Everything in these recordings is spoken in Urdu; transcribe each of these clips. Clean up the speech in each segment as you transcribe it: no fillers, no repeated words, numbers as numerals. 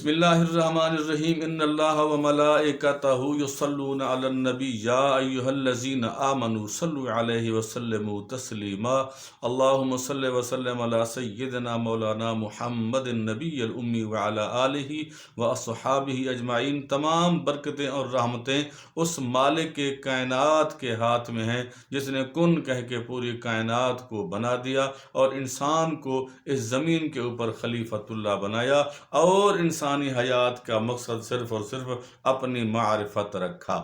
بسم اللہ الرحمن الرحیم ان اللہ و ملائکتہ یصلون علی النبی یا ایہا الذین آمنوا صلوا علیہ وسلموا تسلیما اللہم صلی وسلم علی سیدنا مولانا محمد النبی الامی وعلی آلہ و اصحابہ اجمعین۔ تمام برکتیں اور رحمتیں اس مالک کائنات کے ہاتھ میں ہیں جس نے کن کہہ کے پوری کائنات کو بنا دیا اور انسان کو اس زمین کے اوپر خلیفۃ اللہ بنایا، اور انسانی حیات کا مقصد صرف اور صرف اپنی معرفت رکھا۔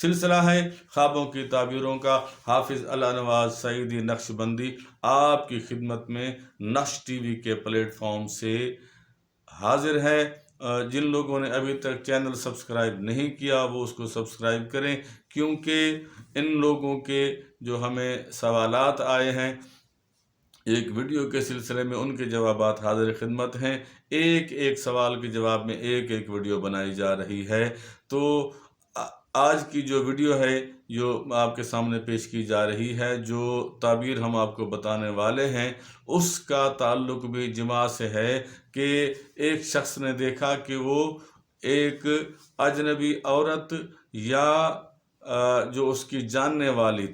سلسلہ ہے خوابوں کی تعبیروں کا۔ حافظ الانواز سعیدی نقشبندی آپ کی خدمت میں نقش ٹی وی کے پلیٹ فارم سے حاضر ہے۔ جن لوگوں نے ابھی تک چینل سبسکرائب نہیں کیا وہ اس کو سبسکرائب کریں، کیونکہ ان لوگوں کے جو ہمیں سوالات آئے ہیں ایک ویڈیو کے سلسلے میں ان کے جوابات حاضر خدمت ہیں۔ ایک ایک سوال کے جواب میں ایک ایک ویڈیو بنائی جا رہی ہے۔ تو آج کی جو ویڈیو ہے جو آپ کے سامنے پیش کی جا رہی ہے، جو تعبیر ہم آپ کو بتانے والے ہیں، اس کا تعلق بھی جماع سے ہے کہ ایک شخص نے دیکھا کہ وہ ایک اجنبی عورت یا جو اس کی جاننے والی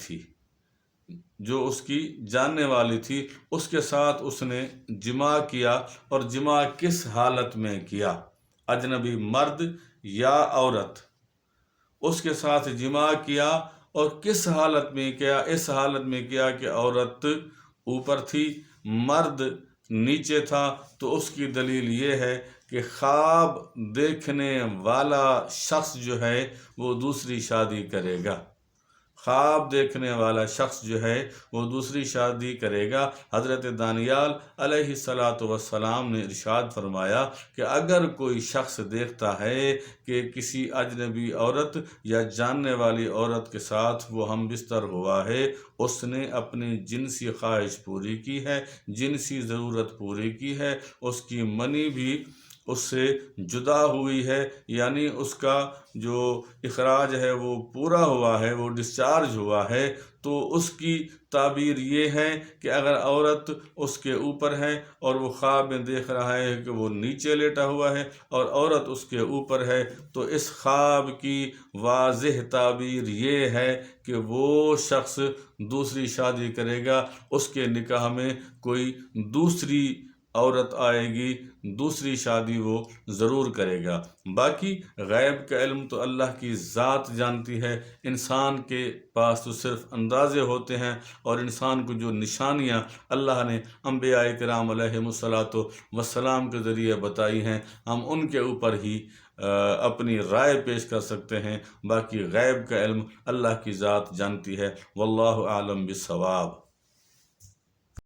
تھی اس کے ساتھ اس نے جماع کیا، اور جماع کس حالت میں کیا؟ اجنبی مرد یا عورت اس کے ساتھ جماع کیا، اور کس حالت میں کیا؟ اس حالت میں کیا کہ عورت اوپر تھی، مرد نیچے تھا۔ تو اس کی دلیل یہ ہے کہ خواب دیکھنے والا شخص جو ہے وہ دوسری شادی کرے گا۔ خواب دیکھنے والا شخص جو ہے وہ دوسری شادی کرے گا۔ حضرت دانیال علیہ السلام نے ارشاد فرمایا کہ اگر کوئی شخص دیکھتا ہے کہ کسی اجنبی عورت یا جاننے والی عورت کے ساتھ وہ ہم بستر ہوا ہے، اس نے اپنی جنسی خواہش پوری کی ہے، جنسی ضرورت پوری کی ہے، اس کی منی بھی اس سے جدا ہوئی ہے، یعنی اس کا جو اخراج ہے وہ پورا ہوا ہے، وہ ڈسچارج ہوا ہے، تو اس کی تعبیر یہ ہے کہ اگر عورت اس کے اوپر ہے اور وہ خواب میں دیکھ رہا ہے کہ وہ نیچے لیٹا ہوا ہے اور عورت اس کے اوپر ہے، تو اس خواب کی واضح تعبیر یہ ہے کہ وہ شخص دوسری شادی کرے گا، اس کے نکاح میں کوئی دوسری عورت آئے گی، دوسری شادی وہ ضرور کرے گا۔ باقی غیب کا علم تو اللہ کی ذات جانتی ہے، انسان کے پاس تو صرف اندازے ہوتے ہیں، اور انسان کو جو نشانیاں اللہ نے انبیاء کرام علیہم السلام کے ذریعے بتائی ہیں، ہم ان کے اوپر ہی اپنی رائے پیش کر سکتے ہیں۔ باقی غیب کا علم اللہ کی ذات جانتی ہے۔ واللہ اعلم بالصواب۔